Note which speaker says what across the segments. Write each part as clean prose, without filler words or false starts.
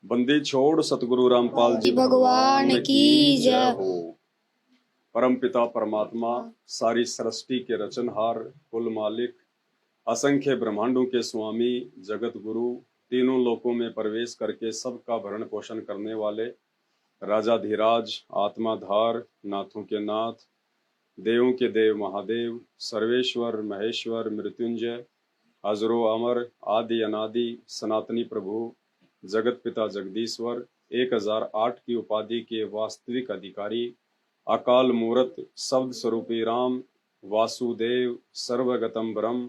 Speaker 1: बंदी छोड़ सतगुरु रामपाल जी
Speaker 2: भगवान की जय
Speaker 1: हो। परम पिता परमात्मा, सारी सृष्टि के रचनहार, कुल मालिक, असंख्य ब्रह्मांडों के स्वामी, जगत गुरु, तीनों लोकों में प्रवेश करके सबका भरण पोषण करने वाले राजाधिराज, आत्माधार, नाथों के नाथ, देवों के देव महादेव, सर्वेश्वर महेश्वर मृत्युंजय, अजरो अमर, आदि अनादि, सनातनी प्रभु, जगत पिता जगदीश्वर, 1008 की उपाधि के वास्तविक अधिकारी, अकाल मूरत, शब्द स्वरूपी राम, वासुदेव, सर्वगतम ब्रह्म,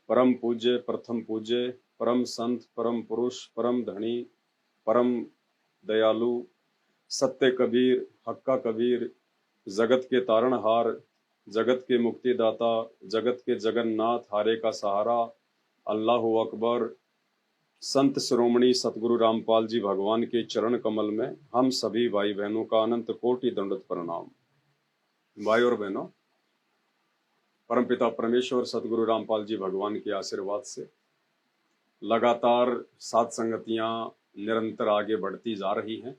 Speaker 1: परम पूज्य, प्रथम पूज्य, परम संत, परम पुरुष, परम धनी, परम दयालु, सत्य कबीर, हक्का कबीर, जगत के तारणहार, जगत के मुक्तिदाता, जगत के जगन्नाथ, हारे का सहारा, अल्लाह अकबर, संत शिरोमणि सतगुरु रामपाल जी भगवान के चरण कमल में हम सभी भाई बहनों का अनंत कोटि दंडवत प्रणाम। भाई और बहनों, परमपिता परमेश्वर सतगुरु रामपाल जी भगवान के आशीर्वाद से लगातार सात संगतियां निरंतर आगे बढ़ती जा रही हैं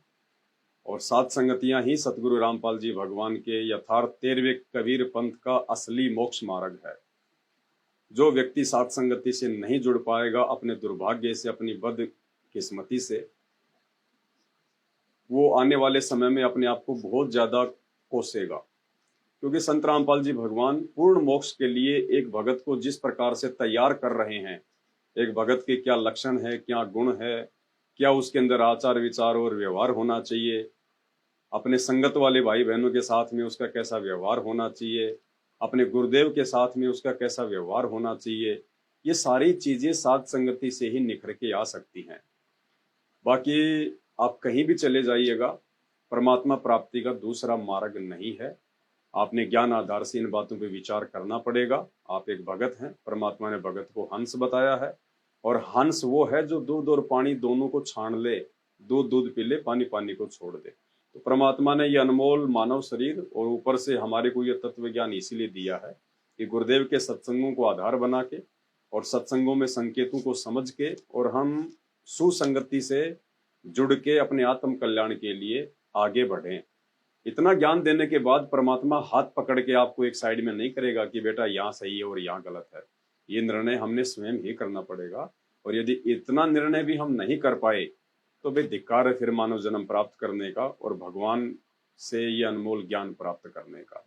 Speaker 1: और सात संगतियां ही सतगुरु रामपाल जी भगवान के यथार्थ 13वें कबीर पंथ का असली मोक्ष मार्ग है। जो व्यक्ति सात संगति से नहीं जुड़ पाएगा, अपने दुर्भाग्य से, अपनी बदकिस्मती से, वो आने वाले समय में अपने आप को बहुत ज्यादा कोसेगा। क्योंकि संत रामपाल जी भगवान पूर्ण मोक्ष के लिए एक भगत को जिस प्रकार से तैयार कर रहे हैं, एक भगत के क्या लक्षण है, क्या गुण है, क्या उसके अंदर आचार विचार और व्यवहार होना चाहिए, अपने संगत वाले भाई बहनों के साथ में उसका कैसा व्यवहार होना चाहिए, अपने गुरुदेव के साथ में उसका कैसा व्यवहार होना चाहिए, ये सारी चीजें सात संगति से ही निखर के आ सकती हैं। बाकी आप कहीं भी चले जाइएगा, परमात्मा प्राप्ति का दूसरा मार्ग नहीं है। आपने ज्ञान आधार से इन बातों पे विचार करना पड़ेगा। आप एक भगत हैं, परमात्मा ने भगत को हंस बताया है, और हंस वो है जो दूध और पानी दोनों को छान ले, दूध दूध पी ले, पानी पानी को छोड़ दे। तो परमात्मा ने ये अनमोल मानव शरीर और ऊपर से हमारे को ये तत्व ज्ञान इसीलिए दिया है कि गुरुदेव के सत्संगों को आधार बना के और सत्संगों में संकेतों को समझ के और हम सुसंगति से जुड़ के अपने आत्म कल्याण के लिए आगे बढ़ें। इतना ज्ञान देने के बाद परमात्मा हाथ पकड़ के आपको एक साइड में नहीं करेगा कि बेटा यहाँ सही है और यहाँ गलत है। ये निर्णय हमने स्वयं ही करना पड़ेगा, और यदि इतना निर्णय भी हम नहीं कर पाए तो भाई धिक्कार है फिर मानव जन्म प्राप्त करने का और भगवान से ये अनमोल ज्ञान प्राप्त करने का।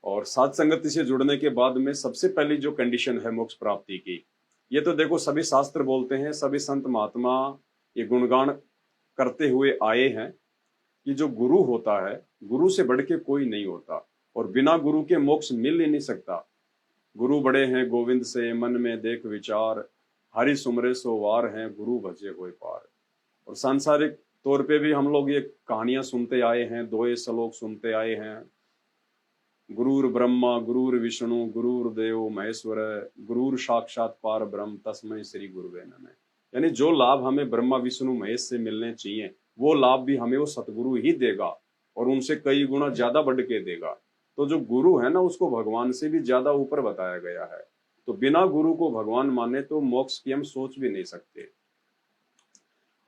Speaker 1: और सात संगति से जुड़ने के बाद में सबसे पहली जो कंडीशन है मोक्ष प्राप्ति की, ये तो देखो सभी शास्त्र बोलते हैं, सभी संत महात्मा ये गुणगान करते हुए आए हैं कि जो गुरु होता है, गुरु से बढ़ के कोई नहीं होता, और बिना गुरु के मोक्ष मिल ही नहीं सकता। गुरु बड़े हैं गोविंद से, मन में देख विचार, हरि सुमरे सो वार हैं, गुरु भजे हुए पार। और सांसारिक तौर पे भी हम लोग ये कहानियां सुनते आए हैं, दोहे श्लोक सुनते आए हैं, गुरुर ब्रह्मा गुरुर विष्णु गुरुर देव महेश्वर, गुरुर साक्षात पार ब्रह्म तस्मै श्री गुरुवे नमः। यानी जो लाभ हमें ब्रह्मा विष्णु महेश से मिलने चाहिए वो लाभ भी हमें वो सतगुरु ही देगा, और उनसे कई गुना ज्यादा बढ़ के देगा। तो जो गुरु है ना, उसको भगवान से भी ज्यादा ऊपर बताया गया है। तो बिना गुरु को भगवान माने तो मोक्ष की हम सोच भी नहीं सकते।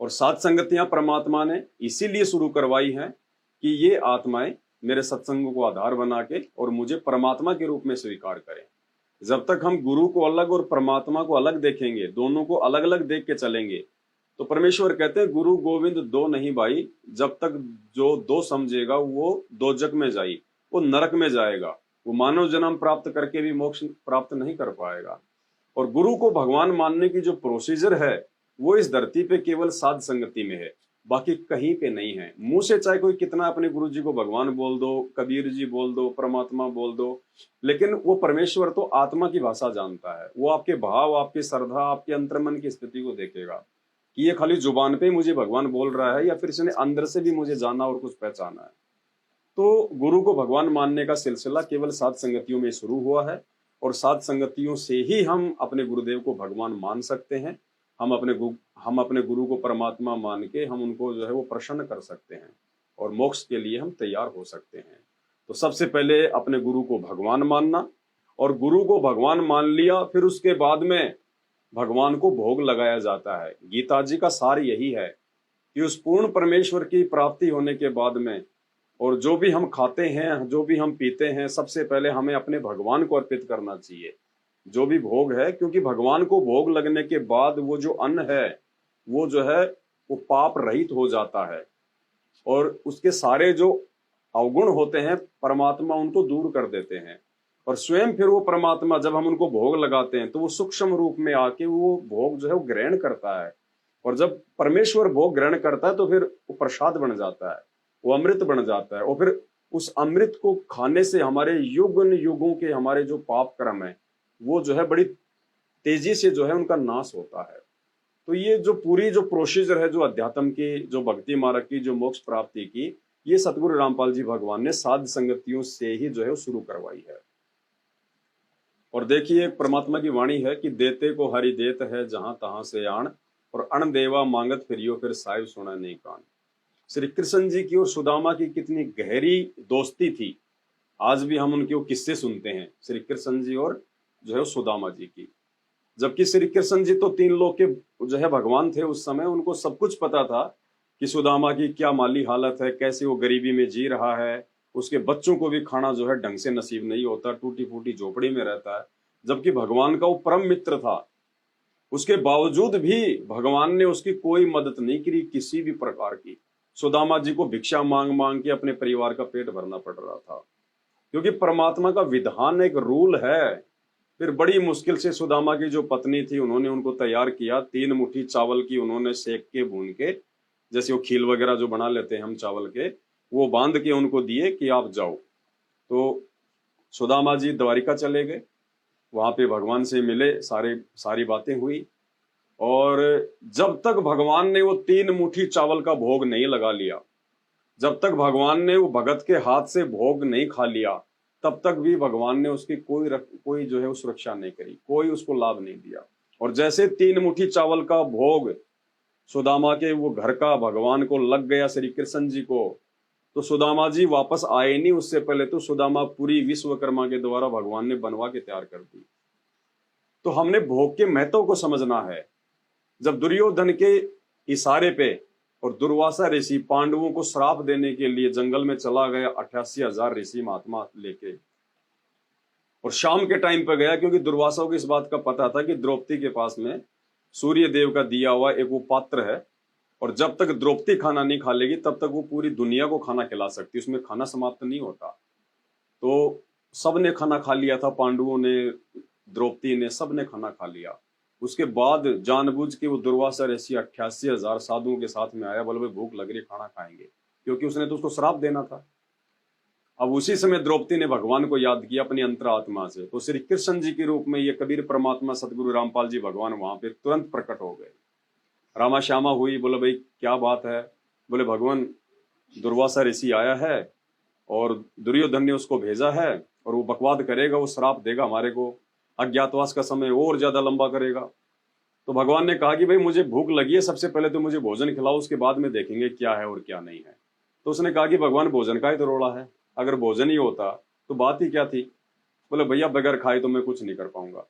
Speaker 1: और सात संगतियां परमात्मा ने इसीलिए शुरू करवाई हैं कि ये आत्माएं मेरे सत्संग को आधार बना के और मुझे परमात्मा के रूप में स्वीकार करें। जब तक हम गुरु को अलग और परमात्मा को अलग देखेंगे, दोनों को अलग अलग देख के चलेंगे, तो परमेश्वर कहते हैं गुरु गोविंद दो नहीं भाई, जब तक जो दो समझेगा वो दोजक में जाई, वो नरक में जाएगा, वो मानव जन्म प्राप्त करके भी मोक्ष प्राप्त नहीं कर पाएगा। और गुरु को भगवान मानने की जो प्रोसीजर है वो इस धरती पे केवल साध संगति में है, बाकी कहीं पे नहीं है। मुंह से चाहे कोई कितना अपने गुरु जी को भगवान बोल दो, कबीर जी बोल दो, परमात्मा बोल दो, लेकिन वो परमेश्वर तो आत्मा की भाषा जानता है। वो आपके भाव, आपकी श्रद्धा, आपके अंतर्मन की स्थिति को देखेगा कि ये खाली जुबान पे मुझे भगवान बोल रहा है या फिर इसने अंदर से भी मुझे जाना और कुछ पहचाना है। तो गुरु को भगवान मानने का सिलसिला केवल सात संगतियों में शुरू हुआ है, और सात संगतियों से ही हम अपने गुरुदेव को भगवान मान सकते हैं। हम अपने गुरु को परमात्मा मान के हम उनको जो है वो प्रसन्न कर सकते हैं और मोक्ष के लिए हम तैयार हो सकते हैं। तो सबसे पहले अपने गुरु को भगवान मानना, और गुरु को भगवान मान लिया फिर उसके बाद में भगवान को भोग लगाया जाता है। गीता जी का सार यही है कि उस पूर्ण परमेश्वर की प्राप्ति होने के बाद में, और जो भी हम खाते हैं, जो भी हम पीते हैं, सबसे पहले हमें अपने भगवान को अर्पित करना चाहिए, जो भी भोग है। क्योंकि भगवान को भोग लगने के बाद वो जो अन्न है वो जो है वो पाप रहित हो जाता है, और उसके सारे जो अवगुण होते हैं परमात्मा उनको दूर कर देते हैं। और स्वयं फिर वो परमात्मा जब हम उनको भोग लगाते हैं तो वो सूक्ष्म रूप में आके वो भोग जो है वो ग्रहण करता है। और जब परमेश्वर भोग ग्रहण करता है तो फिर वो प्रसाद बन जाता है, वो अमृत बन जाता है। और फिर उस अमृत को खाने से हमारे युगन युगों के हमारे जो पाप कर्म है वो जो है बड़ी तेजी से जो है उनका नाश होता है। तो ये जो पूरी जो प्रोसीजर है, जो अध्यात्म की, जो भक्ति मार्ग की, जो मोक्ष प्राप्ति की, ये सतगुरु रामपाल जी भगवान ने साध संगतियों से ही जो है शुरू करवाई है। और देखिए परमात्मा की वाणी है कि देते को हरि देत है जहां तहां से आण, और अण देवा मांगत फिरियो फिर साहिब सुना नहीं कान। श्री कृष्ण जी की और सुदामा की कितनी गहरी दोस्ती थी। आज भी हम उनके वो किस्से सुनते हैं, श्री कृष्ण जी और जो है सुदामा जी की। जबकि श्री कृष्ण जी तो 3 लोक के जो है भगवान थे उस समय, उनको सब कुछ पता था कि सुदामा की क्या माली हालत है, कैसे वो गरीबी में जी रहा है, उसके बच्चों को भी खाना जो है ढंग से नसीब नहीं होता, टूटी फूटी झोपड़ी में रहता है। जबकि भगवान का वो परम मित्र था, उसके बावजूद भी भगवान ने उसकी कोई मदद नहीं की किसी भी प्रकार की। सुदामा जी को भिक्षा मांग मांग के अपने परिवार का पेट भरना पड़ रहा था, क्योंकि परमात्मा का विधान एक रूल है। फिर बड़ी मुश्किल से सुदामा की जो पत्नी थी उन्होंने उनको तैयार किया। 3 मुट्ठी चावल की उन्होंने सेक के भून के, जैसे वो खील वगैरह जो बना लेते हैं हम चावल के, वो बांध के उनको दिए कि आप जाओ। तो सुदामा जी द्वारिका चले गए, वहां पे भगवान से मिले, सारी बातें हुई। और जब तक भगवान ने वो 3 मुट्ठी चावल का भोग नहीं लगा लिया, जब तक भगवान ने वो भगत के हाथ से भोग नहीं खा लिया, तब तक भी भगवान ने उसकी कोई जो है वो सुरक्षा नहीं करी, कोई उसको लाभ नहीं दिया। और जैसे 3 मुट्ठी चावल का भोग सुदामा के वो घर का भगवान को लग गया, श्री कृष्ण जी को, तो सुदामा जी वापस आए नहीं। उससे पहले तो सुदामा पूरी विश्वकर्मा के द्वारा भगवान ने बनवा के तैयार कर दी। तो हमने भोग के महत्व को समझना है। जब दुर्योधन के इशारे पे और दुर्वासा ऋषि पांडवों को श्राप देने के लिए जंगल में चला गया, 88,000 ऋषि महात्मा लेके, और शाम के टाइम पे गया, क्योंकि दुर्वासा को इस बात का पता था कि द्रौपदी के पास में सूर्य देव का दिया हुआ एक वो पात्र है, और जब तक द्रौपदी खाना नहीं खा लेगी तब तक वो पूरी दुनिया को खाना खिला सकती, उसमें खाना समाप्त नहीं होता। तो सबने खाना खा लिया था, पांडवों ने, द्रौपदी ने, सबने खाना खा लिया। उसके बाद जानबूझ के वो दुर्वासा ऋषि 88,000 साधुओं के साथ में आया, बोले भाई भूख लग रही, खाना खाएंगे, क्योंकि उसने तो उसको श्राप देना था। अब उसी समय द्रौपदी ने भगवान को याद किया अपनी अंतरात्मा से, तो श्री कृष्ण जी के रूप में ये कबीर परमात्मा सतगुरु रामपाल जी भगवान वहां पे तुरंत प्रकट हो गए। रामा श्यामा हुई, बोले भाई क्या बात है? बोले भगवान दुर्वासा ऋषि आया है और दुर्योधन ने उसको भेजा है, और वो बकवाद करेगा, वो श्राप देगा हमारे को, अज्ञातवास का समय और ज्यादा लंबा करेगा। तो भगवान ने कहा कि भाई मुझे भूख लगी है, सबसे पहले तो मुझे भोजन खिलाओ, उसके बाद में देखेंगे क्या है और क्या नहीं है। तो उसने कहा कि भगवान भोजन का ही तो रोड़ा है, अगर भोजन ही होता तो बात ही क्या थी। बोले भैया बगैर खाए तो मैं कुछ नहीं कर पाऊंगा।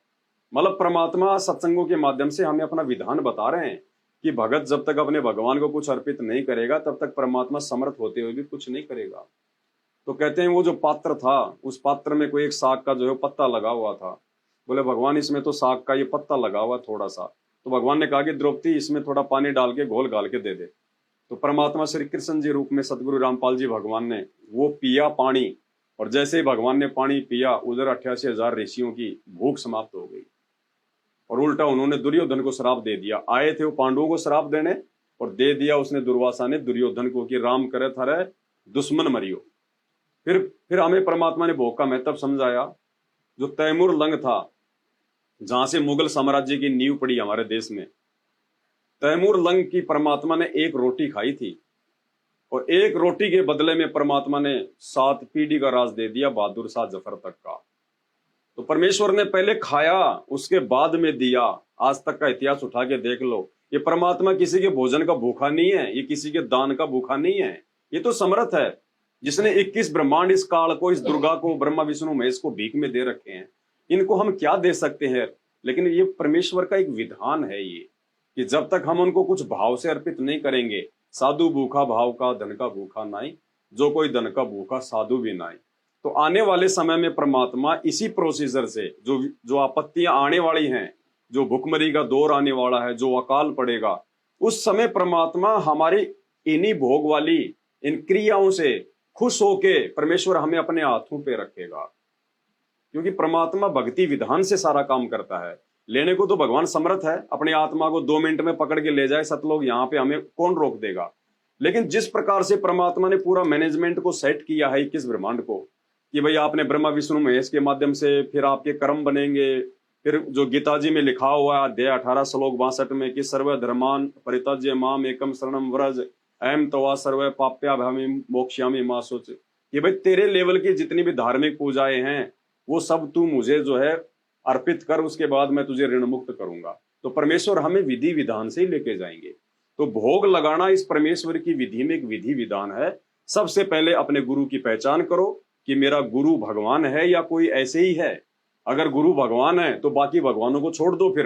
Speaker 1: मतलब परमात्मा सत्संगों के माध्यम से हमें अपना विधान बता रहे हैं कि भगत जब तक अपने भगवान को कुछ अर्पित नहीं करेगा तब तक परमात्मा समर्थ होते हुए भी कुछ नहीं करेगा। तो कहते हैं वो जो पात्र था, उस पात्र में कोई एक साग का जो है पत्ता लगा हुआ था। बोले भगवान इसमें तो साग का ये पत्ता लगा हुआ थोड़ा सा। तो भगवान ने कहा कि द्रौपदी इसमें थोड़ा पानी डाल के घोल घाल के दे दे। तो परमात्मा श्री कृष्ण जी रूप में सतगुरु रामपाल जी भगवान ने वो पिया पानी, और जैसे ही भगवान ने पानी पिया उधर 88,000 ऋषियों की भूख समाप्त हो गई, और उल्टा उन्होंने दुर्योधन को श्राप दे दिया। आए थे वो पांडवों को श्राप देने, और दे दिया उसने दुर्वासा ने दुर्योधन को कि राम करे थारे दुश्मन मरियो। फिर हमें परमात्मा ने भोग का महत्व समझाया। जो तैमूर लंग था, जहां से मुगल साम्राज्य की नींव पड़ी हमारे देश में, तैमूर लंग की परमात्मा ने एक रोटी खाई थी, और एक रोटी के बदले में परमात्मा ने 7 पीढ़ी का राज दे दिया, बहादुर शाह जफर तक का। तो परमेश्वर ने पहले खाया, उसके बाद में दिया। आज तक का इतिहास उठा के देख लो, ये परमात्मा किसी के भोजन का भूखा नहीं है, ये किसी के दान का भूखा नहीं है। ये तो समर्थ है, जिसने 21 ब्रह्मांड, इस काल को, इस दुर्गा को, ब्रह्मा विष्णु महेश को भीख में दे रखे हैं। इनको हम क्या दे सकते हैं? लेकिन ये परमेश्वर का एक विधान है ये, कि जब तक हम उनको कुछ भाव से अर्पित नहीं करेंगे, साधु भूखा भाव का धन का भूखा नाई, जो कोई धन का भूखा साधु भी नाई। तो आने वाले समय में परमात्मा इसी प्रोसीजर से जो जो आपत्तियां आने वाली हैं, जो भुखमरी का दौर आने वाला है, जो अकाल पड़ेगा, उस समय परमात्मा हमारी इन्हीं भोग वाली इन क्रियाओं से खुश होके परमेश्वर हमें अपने हाथों पे रखेगा। क्योंकि परमात्मा भक्ति विधान से सारा काम करता है। लेने को तो भगवान समर्थ है, अपनी आत्मा को 2 मिनट में पकड़ के ले जाए सतलोक, यहाँ पे हमें कौन रोक देगा। लेकिन जिस प्रकार से परमात्मा ने पूरा मैनेजमेंट को सेट किया है 21 ब्रह्मांड को, कि भाई आपने ब्रह्मा विष्णु महेश के माध्यम से फिर आपके कर्म बनेंगे। फिर जो गीता जी में लिखा हुआ है अध्याय 18 श्लोक 62 में कि सर्व धर्मान परित्यज्य माम एकम शरणम व्रज अहम तवा सर्व पाप्याभ्यामी मोक्ष्यामि मा शुच, कि भाई तेरे लेवल की जितनी भी धार्मिक पूजाएं हैं वो सब तू मुझे जो है अर्पित कर, उसके बाद मैं तुझे ऋण मुक्त करूंगा। तो परमेश्वर हमें विधि विधान से ही लेके जाएंगे। तो भोग लगाना इस परमेश्वर की विधि में एक विधि विधान है। सबसे पहले अपने गुरु की पहचान करो कि मेरा गुरु भगवान है या कोई ऐसे ही है। अगर गुरु भगवान है तो बाकी भगवानों को छोड़ दो, फिर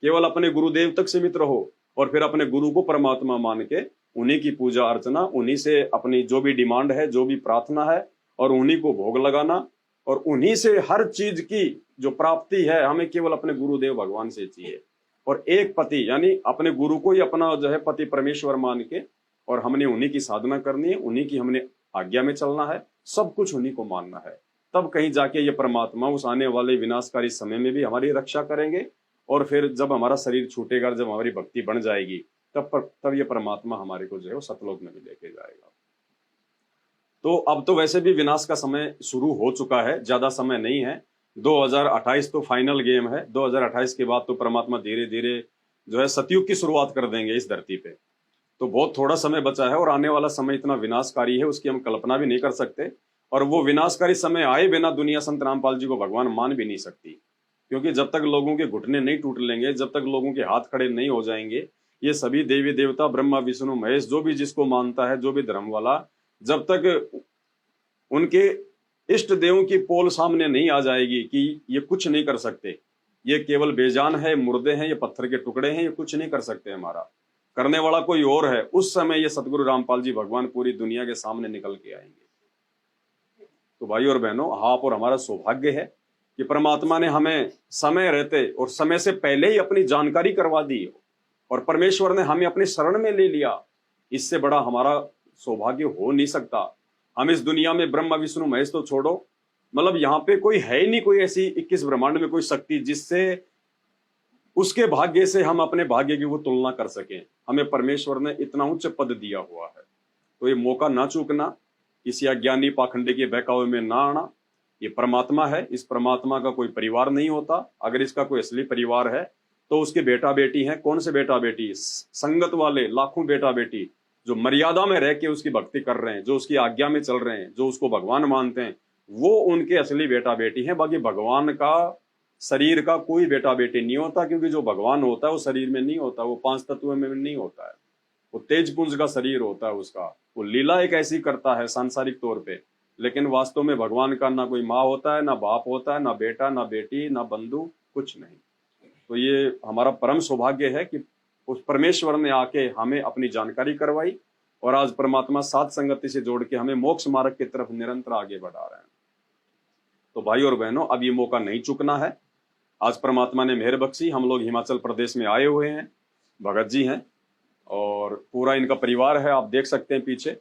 Speaker 1: केवल अपने गुरुदेव तक सीमित रहो और फिर अपने गुरु को परमात्मा मान के उन्हीं की पूजा अर्चना, उन्हीं से अपनी जो भी डिमांड है, जो भी प्रार्थना है, और उन्हीं को भोग लगाना। और उन्हीं से हर चीज की जो प्राप्ति है हमें केवल अपने गुरुदेव भगवान से चाहिए। और एक पति यानी अपने गुरु को ही अपना जो है पति परमेश्वर मान के, और हमने उन्हीं की साधना करनी है, उन्हीं की हमने आज्ञा में चलना है, सब कुछ उन्हीं को मानना है। तब कहीं जाके ये परमात्मा उस आने वाले विनाशकारी समय में भी हमारी रक्षा करेंगे। और फिर जब हमारा शरीर छूटेगा, जब हमारी भक्ति बन जाएगी, तब ये परमात्मा हमारे को जो है वो सतलोक में भी लेके जाएगा। तो अब तो वैसे भी विनाश का समय शुरू हो चुका है, ज्यादा समय नहीं है। 2028 तो फाइनल गेम है। 2028 के बाद तो परमात्मा धीरे धीरे जो है सतयुग की शुरुआत कर देंगे इस धरती पे। तो बहुत थोड़ा समय बचा है और आने वाला समय इतना विनाशकारी है उसकी हम कल्पना भी नहीं कर सकते। और वो विनाशकारी समय आए बिना दुनिया संत रामपाल जी को भगवान मान भी नहीं सकती। क्योंकि जब तक लोगों के घुटने नहीं टूट लेंगे, जब तक लोगों के हाथ खड़े नहीं हो जाएंगे, ये सभी देवी देवता ब्रह्मा विष्णु महेश जो भी जिसको मानता है, जो भी धर्म वाला, जब तक उनके इष्ट देवों की पोल सामने नहीं आ जाएगी कि ये कुछ नहीं कर सकते, ये केवल बेजान है, मुर्दे हैं, ये पत्थर के टुकड़े हैं, ये कुछ नहीं कर सकते, हमारा करने वाला कोई और है, उस समय ये सतगुरु रामपाल जी भगवान पूरी दुनिया के सामने निकल के आएंगे। तो भाई और बहनों, आप और हमारा सौभाग्य है कि परमात्मा ने हमें समय रहते और समय से पहले ही अपनी जानकारी करवा दी और परमेश्वर ने हमें अपने शरण में ले लिया। इससे बड़ा हमारा सौभाग्य हो नहीं सकता। हम इस दुनिया में ब्रह्मा विष्णु महेश तो छोड़ो, मतलब यहाँ पे कोई है ही नहीं कोई ऐसी 21 ब्रह्मांड में कोई शक्ति जिससे उसके भाग्य से हम अपने भाग्य की वो तुलना कर सकें। हमें परमेश्वर ने इतना उच्च पद दिया हुआ है, तो ये मौका ना चूकना, किसी अज्ञानी पाखंडी के बहकावे में ना आना। ये परमात्मा है, इस परमात्मा का कोई परिवार नहीं होता। अगर इसका कोई असली परिवार है तो उसके बेटा बेटी हैं। कौन से बेटा बेटी? संगत वाले लाखों बेटा बेटी जो मर्यादा में रह के उसकी भक्ति कर रहे हैं, जो उसकी आज्ञा में चल रहे हैं, जो उसको भगवान मानते हैं, वो उनके असली बेटा बेटी हैं। बाकी भगवान का शरीर का कोई बेटा बेटी नहीं होता, क्योंकि जो भगवान होता है वो शरीर में नहीं होता, वो 5 तत्वों में नहीं होता है, वो तेज पुंज का शरीर होता है उसका। वो लीला एक ऐसी करता है सांसारिक तौर पे, लेकिन वास्तव में भगवान का ना कोई माँ होता है, ना बाप होता है, ना बेटा, ना बेटी, ना बंधु, कुछ नहीं। तो ये हमारा परम सौभाग्य है कि उस परमेश्वर ने आके हमें अपनी जानकारी करवाई और आज परमात्मा साथ संगति से जोड़ के हमें मोक्ष मार्ग की तरफ निरंतर आगे बढ़ा रहे हैं। तो भाई और बहनों, अब ये मौका नहीं चुकना है। आज परमात्मा ने मेहर बख्शी, हम लोग हिमाचल प्रदेश में आए हुए हैं। भगत जी हैं और पूरा इनका परिवार है, आप देख सकते हैं पीछे,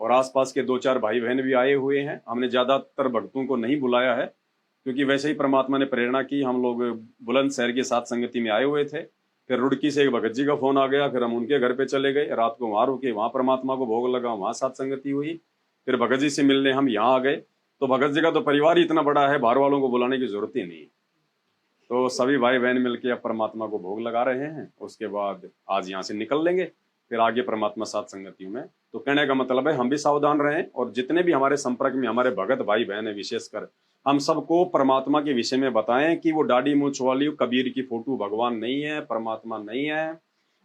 Speaker 1: और आसपास के 2-4 भाई बहन भी आए हुए हैं। हमने ज्यादातर भक्तों को नहीं बुलाया है क्योंकि वैसे ही परमात्मा ने प्रेरणा की। हम लोग बुलंदशहर की साथ संगति में आए हुए थे, फिर रुड़की से एक भगत जी का फोन आ गया, फिर हम उनके घर पे चले गए, रात को वहां रुके, वहां परमात्मा को भोग लगा, वहां साथ संगति हुई। फिर भगत जी से मिलने हम यहाँ आ गए। तो भगत जी का तो परिवार ही इतना बड़ा है, बाहर वालों को बुलाने की जरूरत ही नहीं। तो सभी भाई बहन मिलके अब परमात्मा को भोग लगा रहे हैं। उसके बाद आज यहाँ से निकल लेंगे, फिर आगे परमात्मा साथ संगति में। तो कहने का मतलब है हम भी सावधान रहें, और जितने भी हमारे संपर्क में हमारे भगत भाई बहन है, विशेषकर हम सबको परमात्मा के विषय में बताएं कि वो दाढ़ी मूंछ वाली कबीर की फोटो भगवान नहीं है, परमात्मा नहीं है।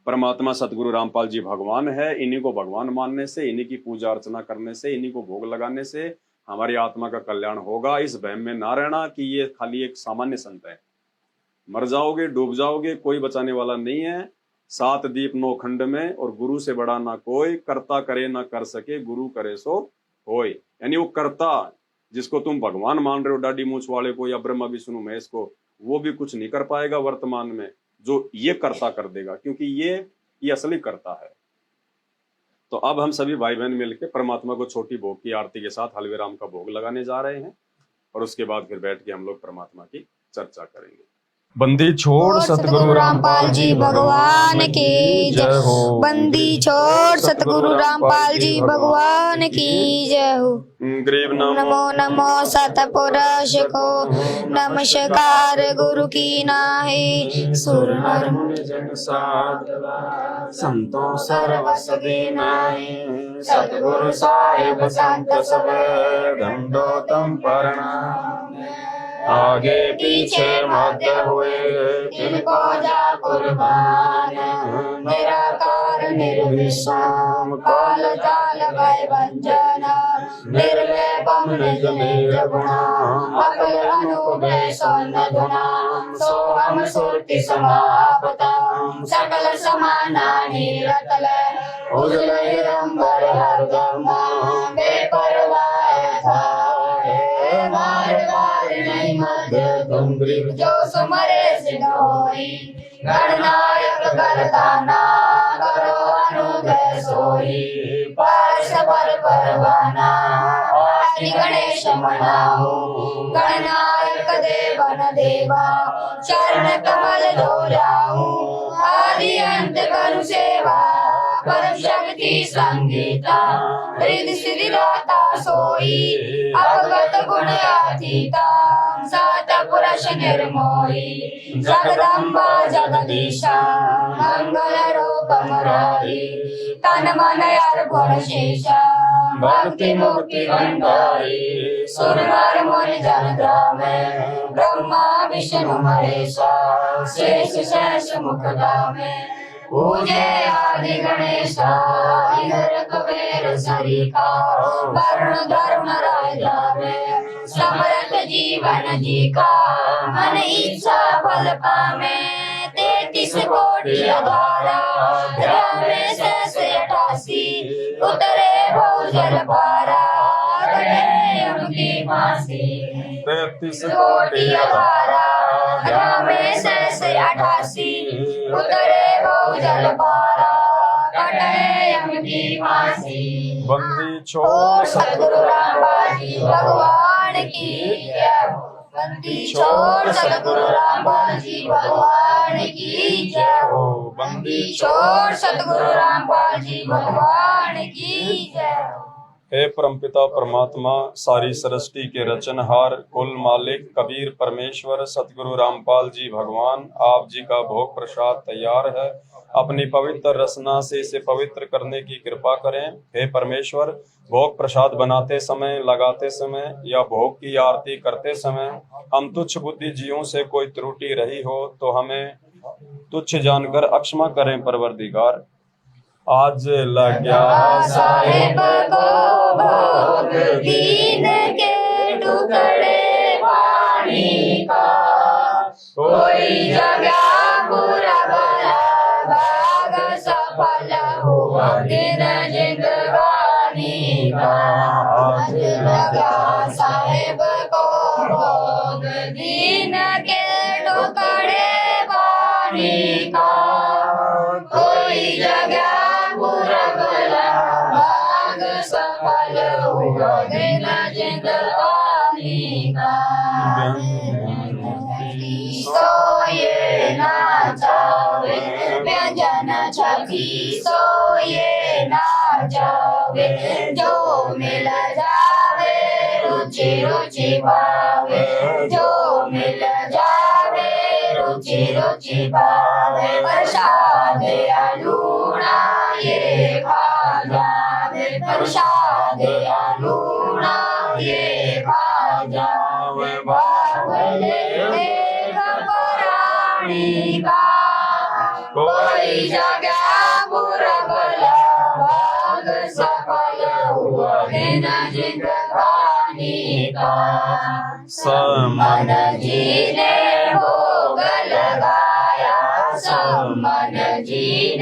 Speaker 1: परमात्मा सतगुरु रामपाल जी भगवान है। इन्हीं को भगवान मानने से, इन्हीं की पूजा अर्चना करने से, इन्हीं को भोग लगाने से हमारी आत्मा का कल्याण होगा। इस भय में ना रहना कि ये खाली एक सामान्य संत है। मर जाओगे, डूब जाओगे, कोई बचाने वाला नहीं है। सात दीप नौ खंड में, और गुरु से बड़ा ना कोई, कर्ता करे ना कर सके, गुरु करे सो होय। यानी वो कर्ता जिसको तुम भगवान मान रहे हो, डाडी मूछ वाले को या ब्रह्मा विष्णु महेश को, वो भी कुछ नहीं कर पाएगा वर्तमान में, जो ये कर्ता कर देगा, क्योंकि ये असली कर्ता है। तो अब हम सभी भाई बहन मिलकर परमात्मा को छोटी भोग की आरती के साथ हलवे राम का भोग लगाने जा रहे हैं, और उसके बाद फिर बैठ के हम लोग परमात्मा की चर्चा करेंगे। बंदी छोड़
Speaker 2: सतगुरु रामपाल जी भगवान की जय हो। बंदी छोड़ सतगुरु रामपाल जी भगवान की जय हो।
Speaker 1: ग्रीव
Speaker 2: नमो नमो सतपुरुष को नमस्कार गुरु की नाहि। सुर नर मुनि
Speaker 1: जन साधवा संतों सर्वस दीनाहि। सतगुरु साहिब संत सब दंडोतम प्रणाम। आगे पीछे मध्य हुए तिनको जा कुर्बान। निराकार निर्विषम काल जाल भय भंजना। निर्लेपम निज निज गुणा अकल अनुभय सौम्य गुणा। सोहम सुरति समापतम सकल समानानि रतल। उजले रंबर हरदम बेपरवाह था। नहीं मध्य तुम ग्रीव जो सुमरे सिद्ध होई। गणनायक करताना करो अनुग्रह सोई। पार्श पर परवाना आदि गणेश मनाओ। गणनायक देवन देवा चरण कमल धोलाओ। आदि अंत करु सेवा परम शक्ति संगीता। हृदय सिद्धि दाता सोई अवगत गुण अतीता। सात पुरुष निर्मोही जगदम्बा जगदीशा। मंगल रूप मुरारी तन मन अर्पण शेषा। भक्ति मुक्ति भंडारी सुर नर मुनि जन ग्रामे। ब्रह्मा विष्णु महेशा शेष शेष मुख धामे। पूजे आदि गणेशा इधर कुबेर सरिका। वरुण धरुण राय जावे समरथ जीवन जी का। मन इच्छा फल पावे 33 कोटि अधारा। रामे 88 उतरे बहुजल पारा। कटे यम की फांसी 33
Speaker 2: कोटि अधारा। रामे 88 उतरे बहुजल पारा। कटे यम की फांसी।
Speaker 1: बंदी छोड़
Speaker 2: सतगुरु रामपाल जी भगवान की जय हो। बंदी छोड़ सतगुरु रामपाल जी भगवान की जय हो। बंदी छोड़ सतगुरु रामपाल जी भगवान की जय हो।
Speaker 1: हे परमपिता परमात्मा, सारी सृष्टि के रचनहार, कुल मालिक कबीर परमेश्वर सतगुरु रामपाल जी भगवान, आप जी का भोग प्रसाद तैयार है। अपनी पवित्र रसना से इसे पवित्र करने की कृपा करें। हे परमेश्वर, भोग प्रसाद बनाते समय, लगाते समय या भोग की आरती करते समय हम तुच्छ बुद्धि जीवों से कोई त्रुटि रही हो तो हमें तुच्छ जानकर अक्षमा करें परवरदिगार। आज लग्या
Speaker 2: साहेब को भोग दीन के टुकड़े पानी का। कोई जगह बुरा भला भाग सफल हुआ दिन जिंदगानी का। आज लगा साहेब को भोग दीन के टुकड़े पानी का। कोई जगह सफल हुआ दिन जिंदगानी का। सोए ना जावे व्यंजन छकी। सोए ना जावे जो मिल जावे रुचि रुचि पावे। जो मिल जावे रुचि रुचि पावे। प्रसाद अलूना ये खा जावे। प्रसाद अलूना ये खा जावे। बावले पुराणी का। कोई जगह बुरा भला भाग सफल हुआ दिन जिंदगानी का। समन जी ने भोग लगाया। समन जी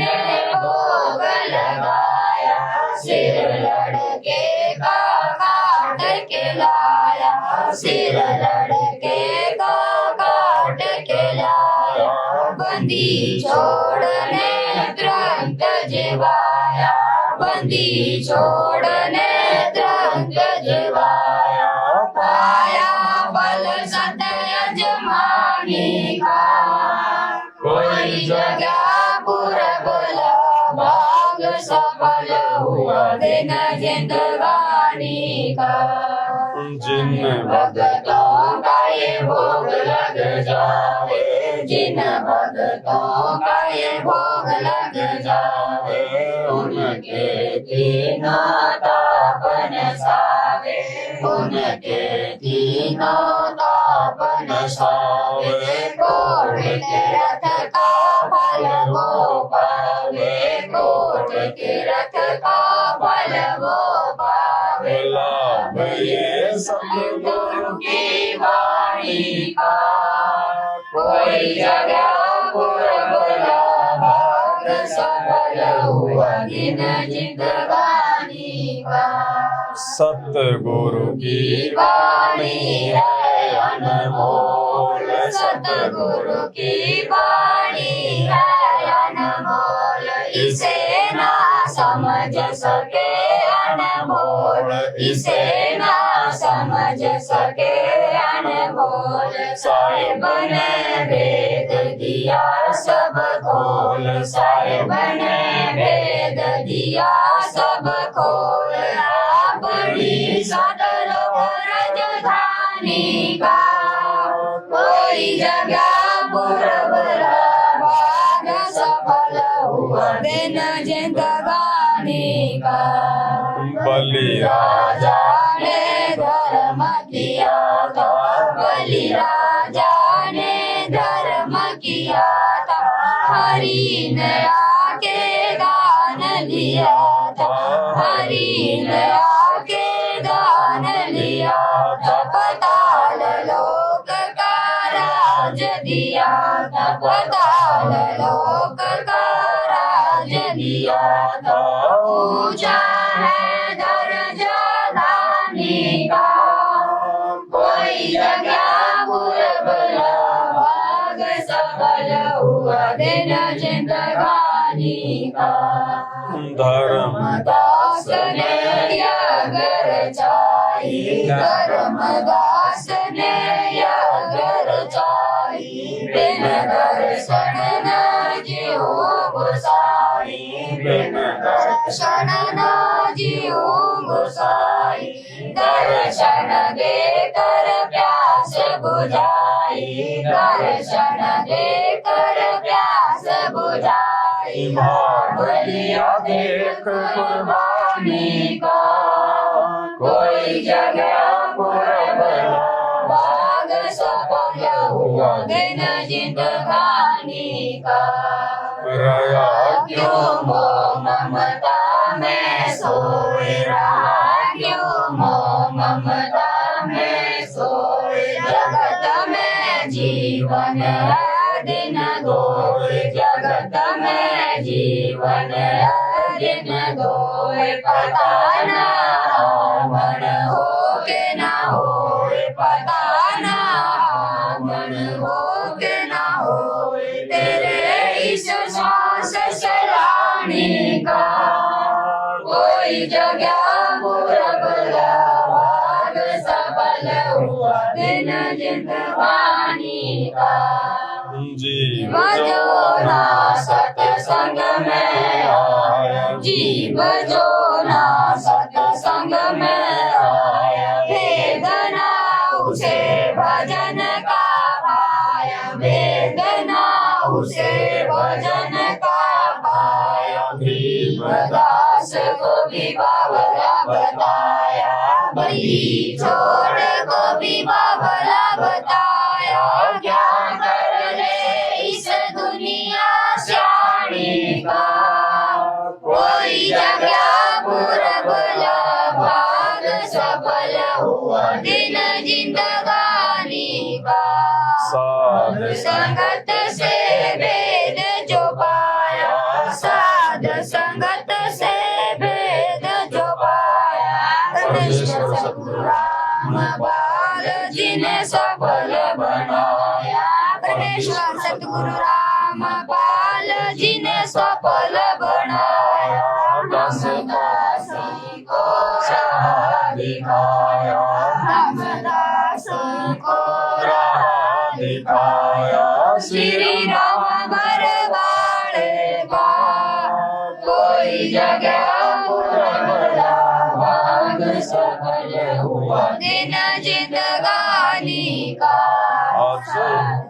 Speaker 2: सिर लड़के का काट के लाया, सिर लड़के का काट के लाया, बंदी छोड़ने ग्रंथ जिवाया, बंदी छोड़ने ग्रंथ जिवाया, पाया बल सत्य यजमानी का, कोई जगह पूरा बोला भाग सफल हुआ दिन जिंदगानी का।
Speaker 3: जिन
Speaker 2: भक्तों का ये भोग लग जाए, जिन भक्तों का ये भोग लग जाए, उनके तीनों तापन सावे, उनके तीनों तापन सावे, कोट के रथ का फल वो पावे, कोट के रथ का फल वो पावे,
Speaker 3: लाभ ये
Speaker 2: सतगुरु की वाणी का, कोई जगह बोला भाग सफल हुआ दिन जिंदगानी का।
Speaker 3: सतगुरु की
Speaker 2: वाणी है अनमोल, सतगुरु की वाणी है अनमोल, इसे ना समझ सके अनमोल, इसे ना समझ सके अनमोल, साहिब ने भेद दिया सब खोल, साहिब ने भेद दिया सब खोल, अपनी सदर राजधानी का, कोई जगह बुरा भाग सफल हुआ दिन जिंदगानी का।
Speaker 3: बलि
Speaker 2: राजा ने धर्म किया था, बलि राजा ने धर्म किया था, हरि ने आके दान लिया था, हरि ने आके दान लिया था, पाताल लोक का राज दिया था, पाताल लोक का राज दिया था, ऊंचा है दर्जा दानी का, कोई जगह बुरा भाग सफल हुआ दिन जिंदगानी का। धर्मदास ने यज्ञ रचाई, धर्मदास ने यज्ञ रचाई, बिन दर्शन न जीव गुसाई, बिन दर्शन न जीव गुसाई, दर्शन देकर प्यास बुझाई, दर्शन देकर प्यास बुझाई, भाव लिया देख कुर्बानी का, कोई जगह पुरबला भाग सफल हुआ दिन जिंदगानी का।
Speaker 3: रया
Speaker 2: क्यों मोह ममता में सोए रहा, क्यों मोह ममता में सोए, जगत में जीवन है दिन गोए, जगत में जीवन है दिन गोए, पता ना मन हो के ना होए, पता ना मन हो के ना होए, तेरे इस सांस सलाने का, कोई जगह बुरा भाग सफल हुआ दिन जिंदगानी का।
Speaker 3: जीव
Speaker 2: जो ना सत्संग में आया, जीव जो ना सत्संग में आया, वेदना उसे भजन का पाया, वेदना उसे भजन का पाया, भीमदास को भी बावला बताया, बलि छोड़ को भी बावला बताया, क्या कर ले इस दुनिया श्याणी का, कोई जगह बुरा भाग सफल हुआ दिन जिंदगानी का।
Speaker 3: साध
Speaker 2: संगत से वेद जो पाया, साध संगत से वेद परमेश्वर सतगुरु रामपाल जी ने सफल बनाया। परमेश्वर सतगुरु रामपाल जी ने सफल बनाया। रामदास को राह दिखाया। रामदास को राह दिखाया। श्री राम बरवाड़े का कोई जगह पुरबला भाग सफल हुआ। दिन जिंदगानी का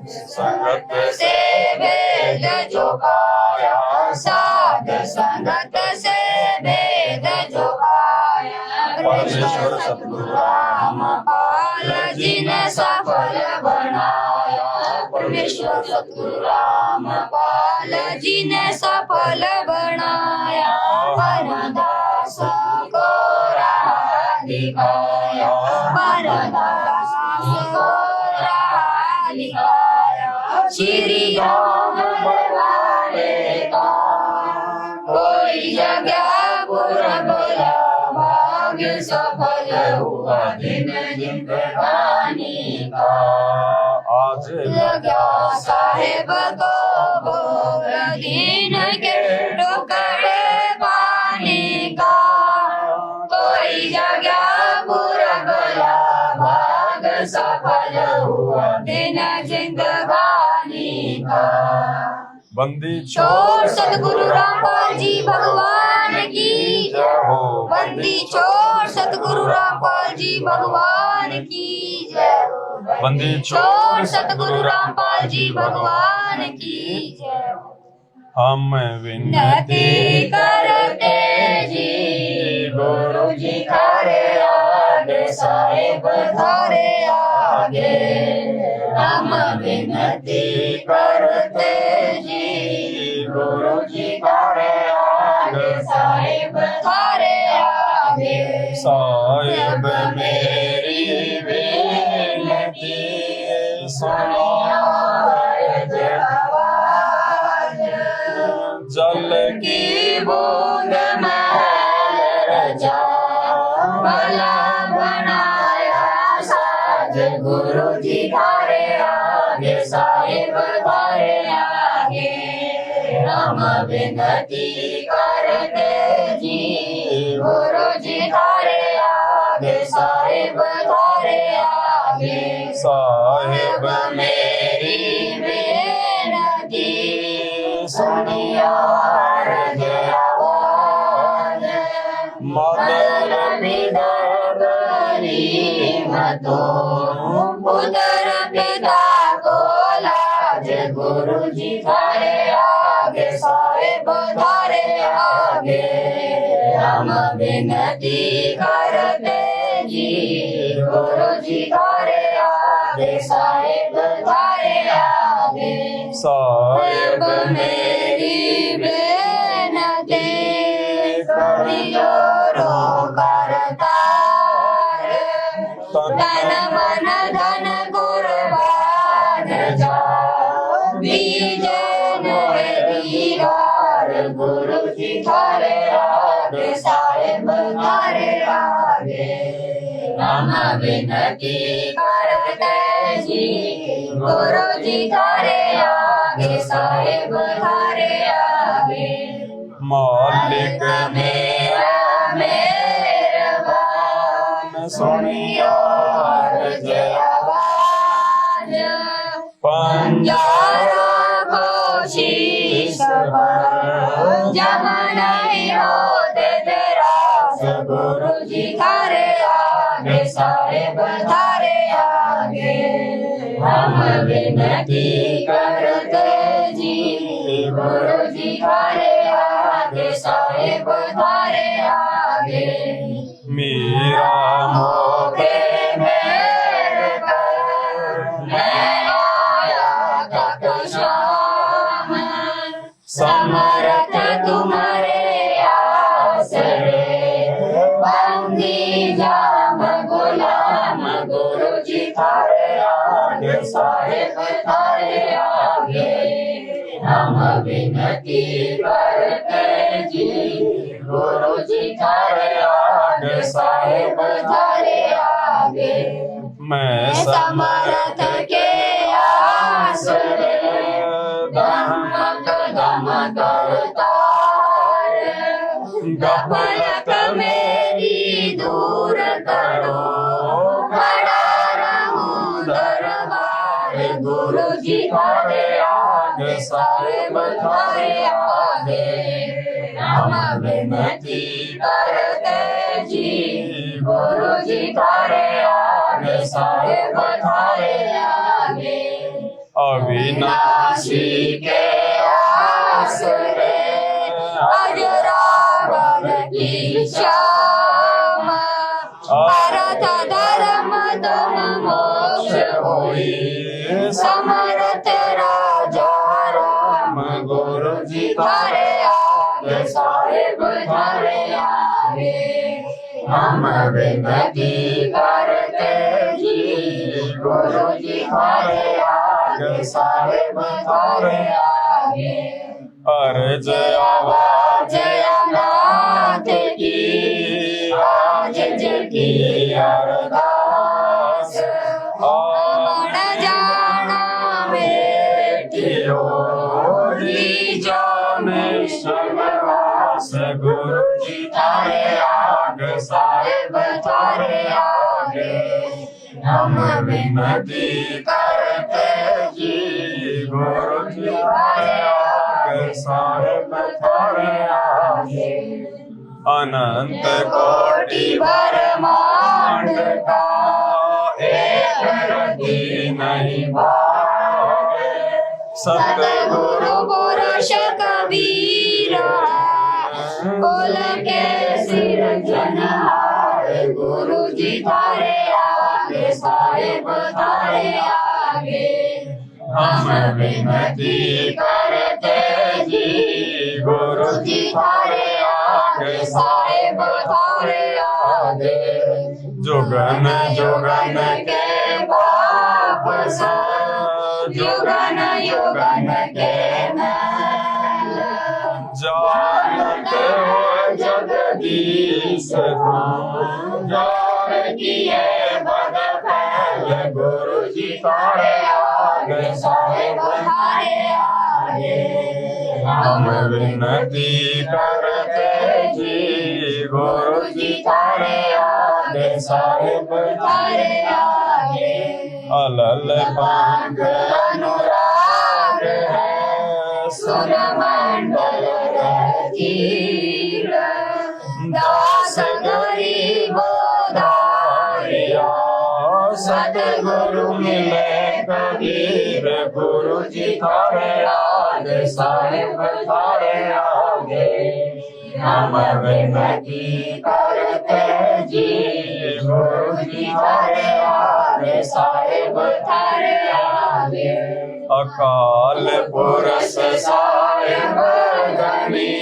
Speaker 3: संगत
Speaker 2: से वेद जो पाया। साध संगत से वेद जो पाया। परमेश्वर सतगुरु रामपाल जी ने सफल बनाया। परमेश्वर सतगुरु रामपाल जी ने सफल बनाया। परदास को राह दिखाया। परदास को राह दिखाया। श्री राम बरवाड़े का कोई जगह पुरबला भाग्य सफल हुआ। दिन जिंदगानी का
Speaker 3: आज
Speaker 2: लगा साहेब को भोग दिन के टुकड़े पानी का। कोई जगह पुरबला भाग सफल हुआ। दिन जिंदगानी का।
Speaker 3: बंदी
Speaker 2: छोड़ सतगुरु रामपाल जी भगवान की जय हो। बंदी छोड़ सतगुरु रामपाल जी भगवान की जय हो।
Speaker 3: बंदी
Speaker 2: छोड़ सतगुरु रामपाल जी भगवान की जय हो।
Speaker 3: हम
Speaker 2: विनती
Speaker 3: विनती
Speaker 2: करते जी गुरु जी थारे आगे। साहेब थारे आगे हम विनती करते जी गुरु जी थारे आगे। साहेब थारे आगे
Speaker 3: साहिब मेरी विनती सुनिया
Speaker 2: आवाज।
Speaker 3: जल
Speaker 2: की बूंद में जा भला बनाया। साज गुरु जी थारे आगे। साहिब थारे आगे हम विनती करते जी गुरु जी थारे आगे। साहिब थारे आगे
Speaker 3: साहिब
Speaker 2: मेरी बेनती सुनिया रज आवाज।
Speaker 3: मदर
Speaker 2: तो पुत्र पिता को लाज। गुरु जी थारे आगे। साहेब थारे आगे हम विनती करते जी गुरु जी थारे आगे। साहेब थारे आगे
Speaker 3: साहिब
Speaker 2: मेरी बेनती करियो रो करतार। तन मन धन कुर्बान जा बीजन दीवार। गुरु जी थारे आगे। साहेब थारे आगे हम विनती करते जी गुरु जी थारे आगे। साहेब थारे आगे
Speaker 3: मालिक
Speaker 2: मेरा मेहरबान सुनियो अर्ज आवाज। पंजारा को शीश पर जब नहीं होते तेरा। गुरु जी थारे आगे। साहेब थारे आगे हम विनती करते जी गुरु जी थारे आगे। साहेब थारे आगे
Speaker 3: मेरा
Speaker 2: मोखे मेरे पर मैं आया तक शाम। समर्थ तुम्हारे आसरे बंदी जाम गुलाम। गुरु जी थारे आगे। साहेब थारे आगे हम विनती करते जी गुरु जी थारे आगे।
Speaker 3: साहेब
Speaker 2: थारे आगे
Speaker 3: मैं
Speaker 2: समर्थ के आसरे
Speaker 3: धर्म
Speaker 2: कदम करतार गफलत मेरी दूर करो खड़ा रहूं दरबार गुरु जी थारे आगे साहेब थारे आगे हम विनती करते जी गुरु जी थारे आगे साहेब थारे आगे
Speaker 3: अविनाशी
Speaker 2: के आसरे अजरावर की श्याम अर्थ धर्म तुम मोक्ष होई समर्थ राजा राम
Speaker 3: गुरु जी
Speaker 2: थारे आगे साहेब थारे आगे हम विनती करते जी गुरु जी थारे आगे साहेब थारे आगे
Speaker 3: अर्ज आवाज
Speaker 2: जयनाथ की आज जगी अरदास अमर जाना बेटियों री जाने
Speaker 3: सर्ववास गुरु जी थारे आगे
Speaker 2: साहेब थारे आगे हम विनती करते जी
Speaker 3: गुरु जी थारे आगे साहेब थारे आगे अनंत कोटि
Speaker 2: ब्रह्मांड का
Speaker 3: एक रति नहीं भावे
Speaker 2: सतगुरु पुरुष कबीर बोल के सिर जनहार गुरु जी थारे आगे साहेब थारे आगे हम विनती करते जी गुरु जी थारे आगे साहेब थारे आगे
Speaker 3: जुगन
Speaker 2: जुगन के पाप सब युगन युगन के मैल
Speaker 3: जानते हो जगदीश धाम जान किए बद फैल गुरु जी थारे आगे साहेब
Speaker 2: थारे आगे
Speaker 3: हम विनती करते जी गुरु जी थारे आगे साहेब
Speaker 2: थारे आगे
Speaker 3: अलल पांग
Speaker 2: अनुराग है सुर मंडल रजीर दास गरीब दारिया
Speaker 3: सतगुरु मिले कबीर गुरु जी थारे आगे साहेब थारे आगे हम विनती करते जी गुरु जी थारे आगे साहेब
Speaker 2: थारे आगे
Speaker 3: अकाल पुरुष साहेब धनी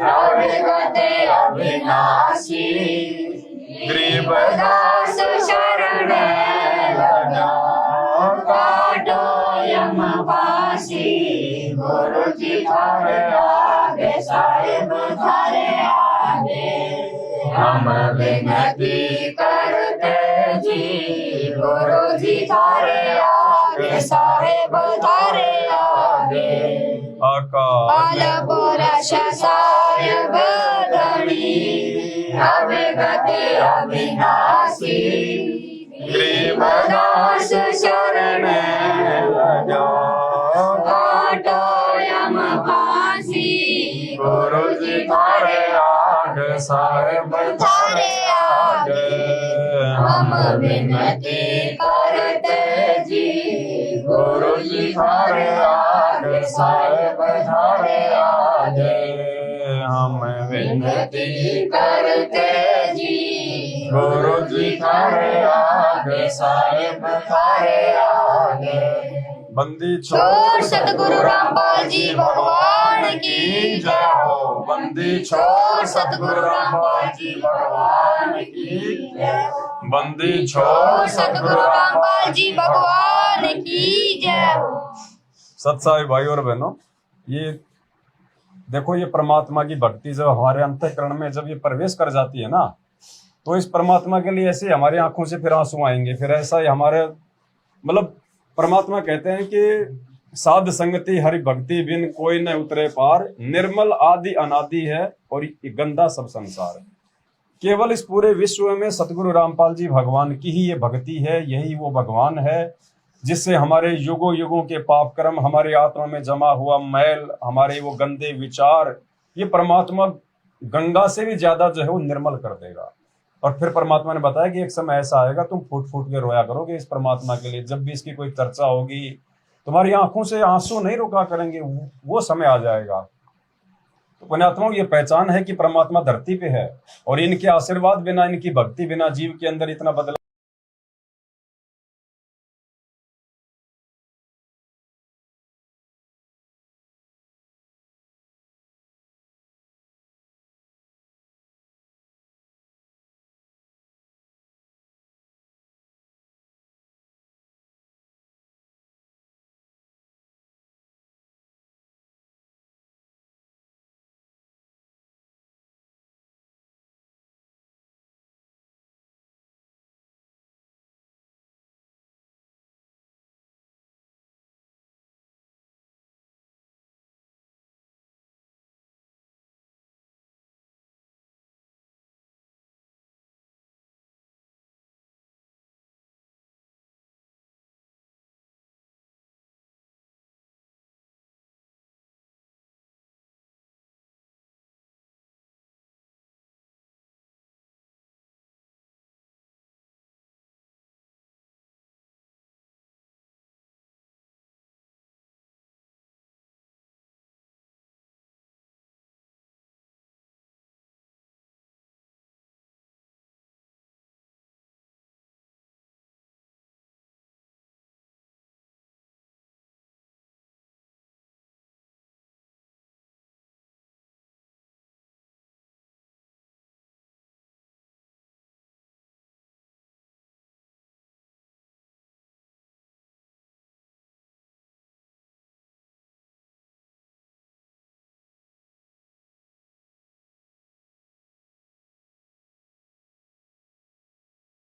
Speaker 2: अविगत अविनाशी गरीबदास शरण लगा काटो यम पासी गुरु जी थारे आगे साहेब थारे आगे हम विनती करते जी गुरु जी थारे आगे साहेब थारे आगे
Speaker 3: अकाल
Speaker 2: काल पुरुष साहेब धनी अविगत अविनाशी गरीबदास शरण लगा काटो यम पासी
Speaker 3: गुरु जी थारे आगे साहेब थारे आगे
Speaker 2: हम विनती करते जी
Speaker 3: गुरु जी थारे आगे साहेब थारे आगे हम विनती
Speaker 2: करते जी
Speaker 3: गुरु जी थारे आगे साहेब थारे आगे बंदी
Speaker 2: छोड़ सतगुरु रामपाल जी भगवान की
Speaker 3: जय हो बंदी छोड़ सतगुरु रामपाल जी भगवान की
Speaker 2: जय हो।
Speaker 3: बंदी छोड़
Speaker 2: सतगुरु रामपाल जी भगवान की जय हो।
Speaker 3: सत्साई भाई और बहनों, ये देखो, ये परमात्मा की भक्ति जब हमारे अंतःकरण में जब ये प्रवेश कर जाती है ना,
Speaker 1: तो इस परमात्मा के लिए ऐसे हमारी आंखों से फिर आंसू आएंगे, फिर ऐसा ही हमारे मतलब परमात्मा कहते हैं कि साध संगति हरि भक्ति बिन कोई न उतरे पार, निर्मल आदि अनादि है और ये गंदा सब संसार। केवल इस पूरे विश्व में सतगुरु रामपाल जी भगवान की ही ये भक्ति है, यही वो भगवान है जिससे हमारे युगों युगों के पाप कर्म, हमारे आत्मा में जमा हुआ मैल, हमारे वो गंदे विचार, ये परमात्मा गंगा से भी ज्यादा जो है वो निर्मल कर देगा। और फिर परमात्मा ने बताया कि एक समय ऐसा आएगा तुम फूट फूट के रोया करोगे इस परमात्मा के लिए, जब भी इसकी कोई चर्चा होगी तुम्हारी आंखों से आंसू नहीं रुका करेंगे, वो समय आ जाएगा। तो पुण्यात्माओं, ये पहचान है कि परमात्मा धरती पे है और इनके आशीर्वाद बिना, इनकी भक्ति बिना जीव के अंदर इतना बदलाव